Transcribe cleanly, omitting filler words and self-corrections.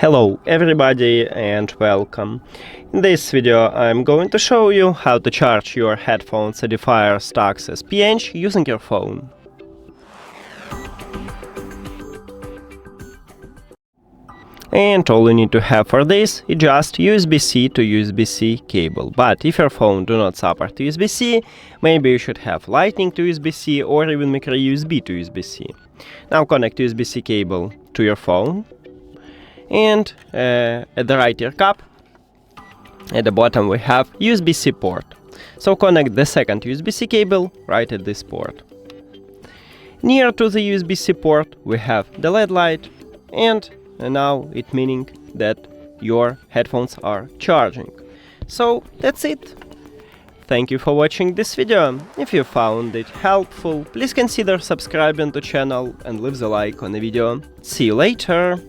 Hello everybody and welcome. In this video I'm going to show you how to charge your headphones EDIFIER STAX S5 using your phone. And all you need to have for this is just USB-C to USB-C cable. But if your phone do not support USB-C, maybe you should have Lightning to USB-C or even micro USB to USB-C. Now connect USB-C cable to your phone. And at the right ear cup, at the bottom we have USB-C port. So connect the second USB-C cable right at this port. Near to the USB-C port we have the LED light, and now it meaning that your headphones are charging. So that's it. Thank you for watching this video. If you found it helpful, please consider subscribing to the channel and leave the like on the video. See you later!